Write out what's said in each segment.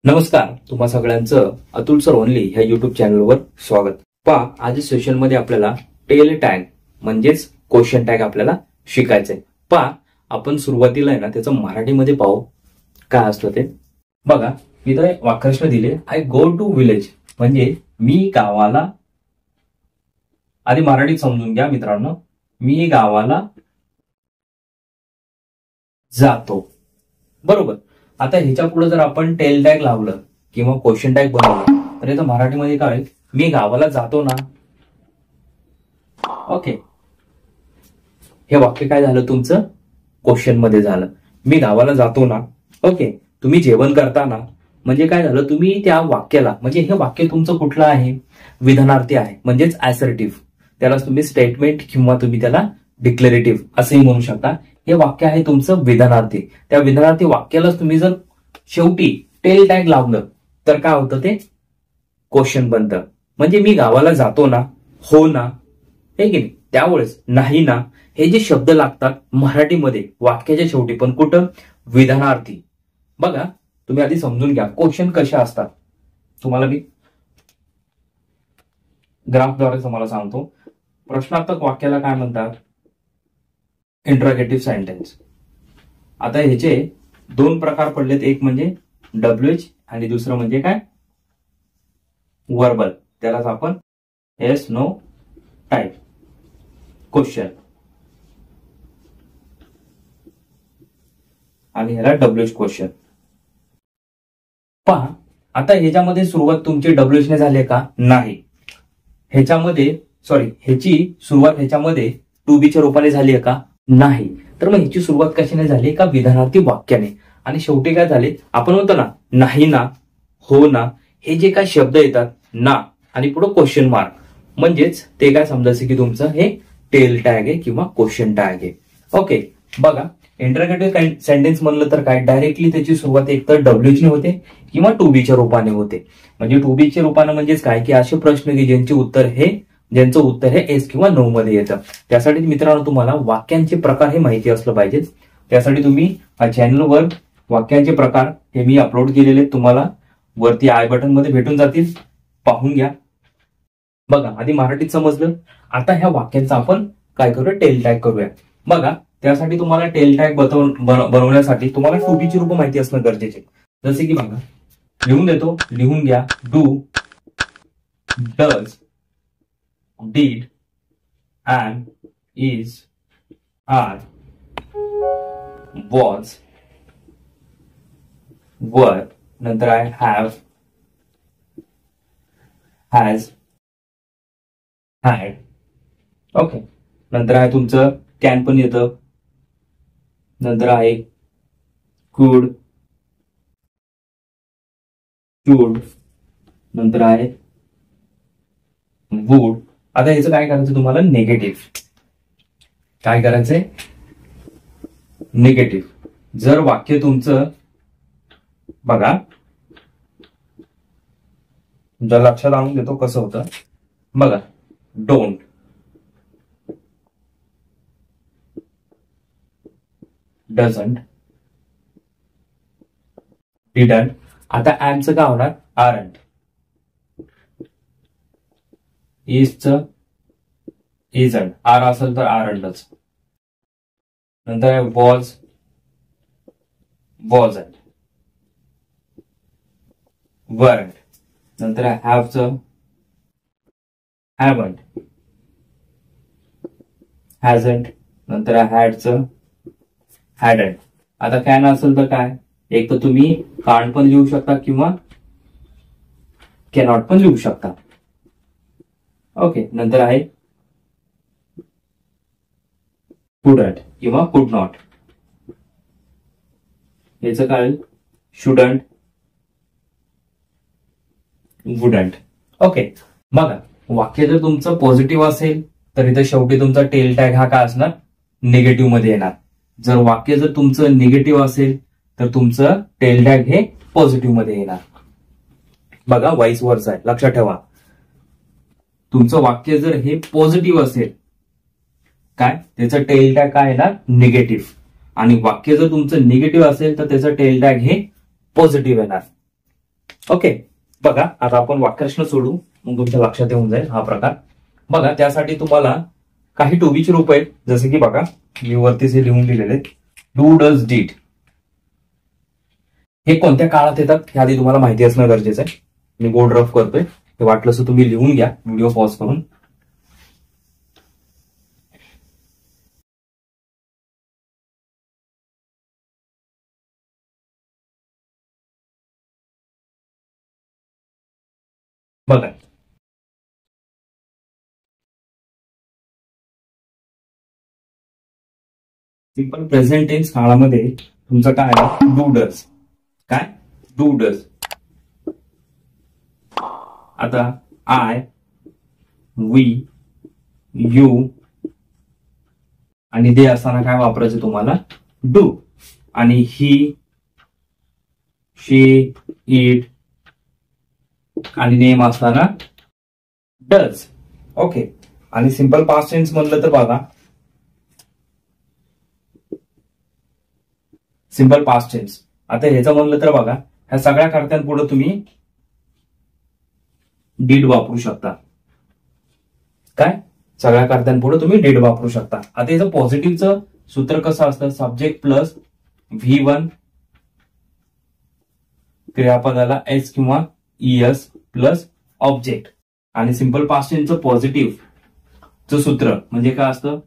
नमस्कार, तुम्हा सगळ्यांचं अतुल सर ओनली ह्या युट्यूब चॅनलवर स्वागत. पहा, आज सेशनमध्ये आपल्याला टेल टॅग म्हणजेच क्वेश्चन टॅग आपल्याला शिकायचंय. पहा, आपण सुरुवातीला आहे ना त्याचं मराठीमध्ये पाहू काय असतं ते. बघा, इथे वाक्प्रश्न दिले, आय गो टू विलेज म्हणजे मी गावाला. आधी मराठीत समजून घ्या मित्रांनो, मी गावाला जातो. बरोबर. आता ह्याच्या पुढे जर आपण टेल टॅग लावलं किंवा क्वेश्चन टॅग बनवलं तर याचं मराठीमध्ये काय होईल, मी गावाला जातो ना. ओके, हे वाक्य काय झालं तुमचं क्वेश्चन मध्ये झालं, मी गावाला जातो ना. ओके, तुम्ही जेवण करताना म्हणजे काय झालं, तुम्ही त्या वाक्याला म्हणजे हे वाक्य तुमचं कुठलं आहे, विधानार्थी आहे म्हणजेच ऍसर्टिव्ह. त्याला तुम्ही स्टेटमेंट किंवा तुम्ही त्याला डिक्लेरेटिव्ह असंही म्हणू शकता. हे वाक्य आहे तुमचं विधानार्थी. त्या विधानार्थी वाक्यालाच तुम्ही जर शेवटी टेल टॅग लावलं तर काय होतं, ते क्वेश्चन बनतं. म्हणजे मी गावाला जातो ना, हो ना, हे की नाही. त्यावेळेस नाही ना हे जे शब्द लागतात मराठीमध्ये वाक्याच्या शेवटी, पण कुठं, विधानार्थी. बघा, तुम्ही आधी समजून घ्या क्वेश्चन कशा असतात. तुम्हाला मी ग्राफद्वारे तुम्हाला सांगतो. प्रश्नार्थक वाक्याला काय म्हणतात, इंट्रोगेटिव्ह सेंटेन्स. आता ह्याचे दोन प्रकार पडलेत, एक म्हणजे WH आणि दुसरं म्हणजे काय, वर्बल. त्यालाच आपण येस नो टाईप क्वेश्चन आणि ह्याला WH क्वेश्चन. पहा, आता ह्याच्यामध्ये सुरुवात तुमची WH ने झाली का, नाही. ह्याच्यामध्ये ह्याची सुरुवात ह्याच्यामध्ये टू बी च्या रूपाने झाली आहे का, नाही. तर मग ह्याची सुरुवात कशाने झाली का, विधानार्थी वाक्याने. आणि शेवटी काय झाले, आपण म्हणतो ना नाही ना, हो ना, हे जे काय शब्द येतात ना आणि पुढे क्वेश्चन मार्क, म्हणजेच ते काय समजायचं की तुमचं हे टेल टॅग आहे किंवा क्वेश्चन टॅग आहे. ओके, बघा, इंटरगेटिव्ह सेंटेन्स म्हणलं तर काय, डायरेक्टली त्याची सुरुवात एकतर WH ने होते किंवा टू बी च्या रूपाने होते. म्हणजे टू बी च्या रूपाने म्हणजेच काय की असे प्रश्न की ज्यांचं उत्तर हे एस किंवा नो मध्ये येतं. त्यासाठी मित्रांनो तुम्हाला वाक्यांचे प्रकार हे माहिती असलं पाहिजे. त्यासाठी तुम्ही चॅनलवर वाक्यांचे प्रकार हे मी अपलोड केलेले, तुम्हाला वरती आय बटन मध्ये भेटून जातील, पाहून घ्या. बघा, आधी मराठीत समजलं. आता ह्या वाक्यांचा आपण काय करूया, टेल टॅग करूया. बघा, त्यासाठी तुम्हाला टेल टॅग बनवण्यासाठी तुम्हाला टू बी ची रूप माहिती असणं गरजेचे. जसे की बघा, लिहून देतो, लिहून घ्या. Do, does, did, and, is, are, was, were, नंतर आहे have, has, had. ओके, नंतर आहे तुमचं कॅन पण येतं. नंतर आहे could, should, नंतर आहे would. आता याचं काय करायचं तुम्हाला, निगेटिव्ह. काय करायचंय, निगेटिव्ह. जर वाक्य तुमचं बघा, जर लक्षात आणून देतो कसं होतं बघा, डोंट, डझंट, डिडंट. आता ऍमचं काय होणार, आरंट. इजचं इजंट, आर असेल तर आरंटच. नंतर आहे वॉज, वॉजंट, वरंट. नंतर आहे हॅवचं हॅवंट, हॅझंट. नंतर आहे हॅडचं हॅडंट. आता कॅन असेल तर काय, एक तर तुम्ही कांट पण लिहू शकता किंवा कॅनॉट पण लिहू शकता. ओके, नंतर आहे कुडंट किंवा कुड नॉट. याचं काय, शुडंट, वुडंट. ओके, बघा, वाक्य जर तुमचं पॉझिटिव्ह असेल तर इथं शेवटी तुमचा टेल टॅग हा काय असणार, निगेटिव्ह मध्ये येणार. जर वाक्य जर तुमचं निगेटिव्ह असेल तर तुमचं टेल टॅग हे पॉझिटिव्ह मध्ये येणार. बघा, वाईस वर्सा आहे, लक्षात ठेवा. तुमचं वाक्य जर हे पॉझिटिव्ह असेल काय, त्याचं टेल टॅग काय येणार, निगेटिव्ह. आणि वाक्य जर तुमचं निगेटिव्ह असेल तर त्याचं टेल टॅग हे पॉझिटिव्ह येणार. ओके, बघा आता आपण वाक्यरचना सोडू, मग तुमच्या लक्षात येऊन जाईल हा प्रकार. बघा त्यासाठी तुम्हाला काही टू बीचे रूप आहेत, जसे की बघा मी वरतीच हे लिहून दिलेले डू डज डीड. हे कोणत्या काळात येतात हे आधी तुम्हाला माहिती असणं गरजेचं आहे. मी बोर्ड रफ करतोय, हे वाटलं असं तुम्ही लिहून घ्या व्हिडिओ पॉज करून. बघा सिंपल प्रेझेंट टेन्स काळामध्ये तुमचं काय आहे, डू डज. काय डू डज. आता आय, वी, यू आणि दे असताना काय वापरायचं तुम्हाला, डू. आणि ही, शी, इट आणि नेम असताना डज. ओके, आणि सिंपल पास्ट टेन्स म्हणलं तर बघा सिंपल पास्ट टेन्स. आता ह्याचं म्हणलं तर बघा ह्या सगळ्या कर्त्यांपुढे तुम्ही डीड वापरू शकता. काय सगळ्या कर्त्यांपुढे तुम्ही डीड वापरू शकता. आता याचं पॉझिटिव्हचं सूत्र कसं असतं, सब्जेक्ट प्लस V1 क्रियापदाला एस किंवा ईएस प्लस ऑब्जेक्ट. आणि सिंपल पास्ट टेन्सचं पॉझिटिव्हचं सूत्र म्हणजे काय असतं,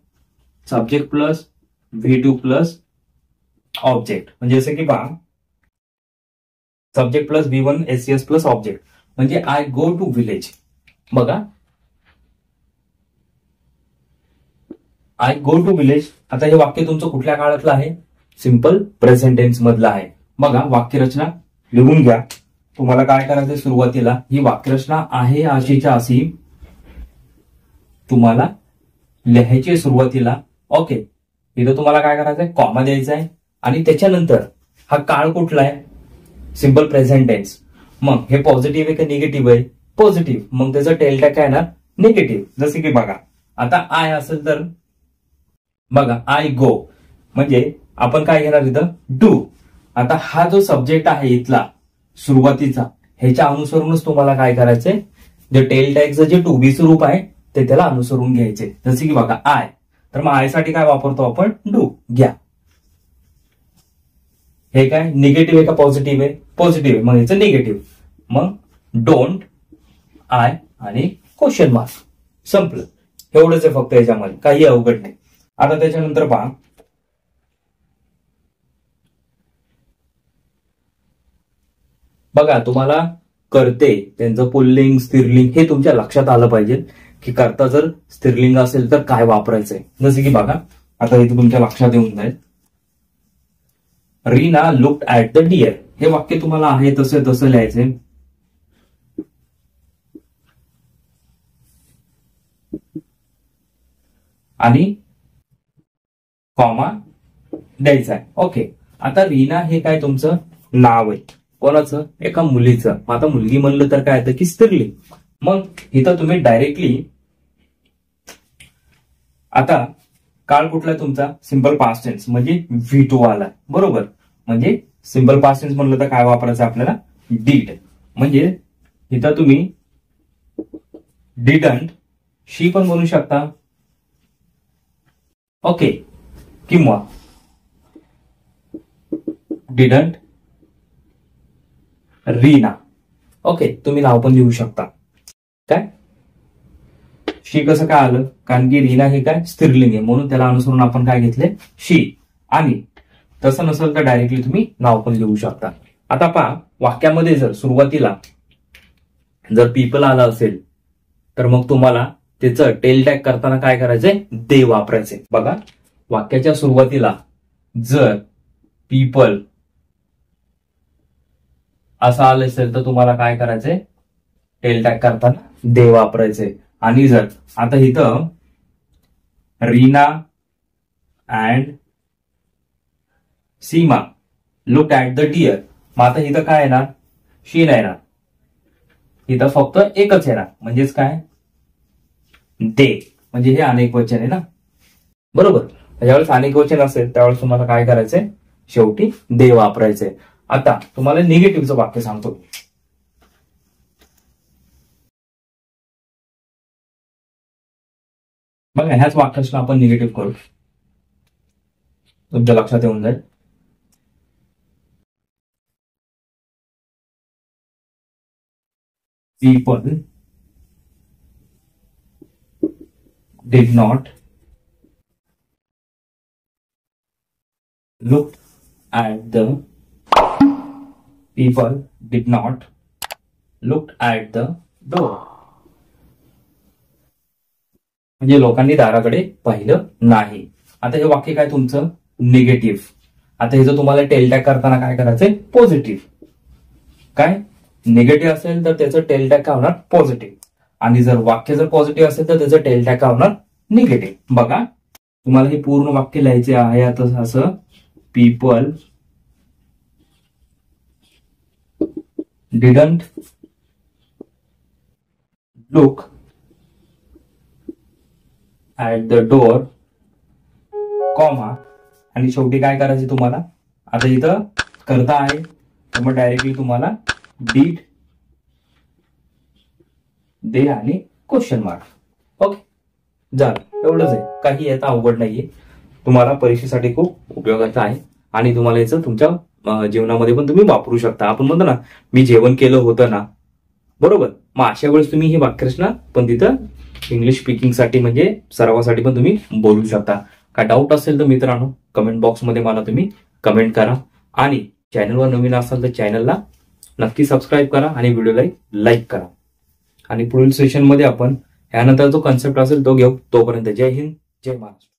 subject plus V2 plus object. म्हणजे जसं की पहा subject plus V1 SES plus object म्हणजे आय गो टू विलेज. बघा आय गो टू विलेज. आता हे वाक्य तुमचं कुठल्या काळातलं आहे, सिंपल प्रेझेंट टेन्स मधलं आहे. बघा वाक्यरचना लिहून घ्या. तुम्हाला काय करायचं, सुरुवातीला ही वाक्यरचना आहे अशीच्या अशी तुम्हाला लिहायची सुरुवातीला. ओके, इथं तुम्हाला काय करायचंय, कॉमा द्यायचा आहे. आणि त्याच्यानंतर हा काळ कुठला आहे, सिंपल प्रेझेंट टेन्स. मग हे पॉझिटिव्ह आहे का निगेटिव्ह आहे, पॉझिटिव्ह. मग त्याचं टेल टॅग काय ना, निगेटिव्ह. जसे की बघा आता आय असेल तर बघा आय गो म्हणजे आपण काय घेणार इथं, डू. आता हा जो सब्जेक्ट आहे इथला सुरुवातीचा, ह्याच्या अनुसरूनच तुम्हाला काय करायचंय, जे टेल टॅगचं जे टू बी स्वरूप आहे ते त्याला अनुसरून घ्यायचे. जसे की बघा आय, तर मग आय साठी काय वापरतो आपण, डू घ्या. हे काय निगेटिव्ह आहे का पॉझिटिव्ह आहे, पॉझिटिव्ह आहे. मग याचं निगेटिव्ह. मग डोंट, आय आणि क्वेश्चन मार्क. संपलं. एवढंच आहे फक्त याच्यामध्ये, काही अवघड नाही. आता त्याच्यानंतर पहा बघा तुम्हाला करते त्यांचं पुल्लिंग स्त्रीलिंग हे तुमच्या लक्षात आलं पाहिजे की करता जर स्त्रीलिंग असेल तर काय वापरायचंय. जसे की बघा आता इथे तुमच्या लक्षात येऊन जाईल, Reena looked at the deer. हे वाक्य तुम्हाला आहे तसं लिहायचंय. आणि कॉमा द्यायचा आहे. ओके, आता रीना हे काय तुमचं नाव आहे, कोणाचं, एका मुलीचं. आता मुलगी म्हणलं तर काय येतं की स्त्रीलिंग. मग इथं तुम्ही डायरेक्टली आता काळ कुठला आहे तुमचा, सिंपल पास्ट टेन्स म्हणजे V2 आला, बरोबर. म्हणजे सिंपल पास्ट टेन्स म्हणलं तर काय वापरायचं आपल्याला, डीड. म्हणजे इथं तुम्ही डिडंट शी पण म्हणू शकता. ओके, किंवा डिडंट रीना. ओके, तुम्ही नाव पण लिहू शकता. काय शी कसं काय आलं, कारण की रीना हे काय स्त्रीलिंग आहे म्हणून त्याला अनुसरून आपण काय घेतले, शी. आणि तसं नसेल तर डायरेक्टली तुम्ही नाव पण लिहू शकता. आता पहा वाक्यामध्ये जर सुरुवातीला जर पीपल आला असेल तर मग तुम्हाला त्याचं टेल टॅग करताना काय करायचंय, दे वापरायचे. बघा वाक्याच्या सुरुवातीला जर पीपल असं आलं असेल तर तुम्हाला काय करायचंय, टेल टॅग करताना दे वापरायचे. आणि जर आता इथं Reena and Seema look at the deer, मग आता इथं काय येणार, शी नाही येणार, इथं फक्त एकच येणार. म्हणजेच काय, दे. म्हणजे हे अनेक वचन आहे ना, बरोबर. ज्यावेळेस अनेक वचन असेल त्यावेळेस तुम्हाला काय करायचंय, शेवटी दे वापरायचंय. आता तुम्हाला निगेटिव्हचं वाक्य सांगतो. बघा ह्याच वाक्याला आपण निगेटिव्ह करू, तुमच्या लक्षात येऊन जाईल. People did not look at the people did not look at the door. म्हणजे लोकांनी दाराकडे पाहिलं नाही. आता हे वाक्य काय तुमचं निगेटिव्ह. आता हे जर तुम्हाला टेल टॅग करताना काय करायचंय पॉझिटिव्ह. काय निगेटिव्ह असेल तर त्याचं टेल टॅग काय होणार पॉझिटिव्ह, आणि जर वाक्य जर पॉझिटिव्ह असेल तर त्याचं टेल टॅग काय होणार निगेटिव्ह. बघा तुम्हाला हे पूर्ण वाक्य लिहायचे आहे. आता असं people didn't look at the door comma, आणि शेवटी काय करायचे तुम्हाला. आता इथं करता आहे तर मग डायरेक्टली तुम्हाला डीड दे आणि क्वेश्चन मार्क. ओके झालं, एवढंच आहे. काही याचा अवघड नाहीये. तुम्हाला परीक्षेसाठी खूप उपयोगाचं आहे आणि तुम्हाला याचं तुमच्या जीवनामध्ये पण तुम्ही वापरू शकता. आपण म्हणतो ना मी जेवण केलं होतं ना, बरोबर. मग अशा वेळेस तुम्ही ही वाक्यरचना पण तिथं इंग्लिश स्पीकिंगसाठी म्हणजे सरावासाठी पण तुम्ही बोलू शकता. काय डाऊट असेल तर मित्रांनो कमेंट बॉक्समध्ये मला तुम्ही कमेंट करा, आणि चॅनलवर नवीन असाल तर चॅनलला नक्की सबस्क्राईब करा आणि व्हिडिओला लाईक करा. आणि पुढील सेशनमध्ये आपण यानंतर जो कन्सेप्ट असेल तो घेऊ. तोपर्यंत जय हिंद, जय महाराष्ट्र.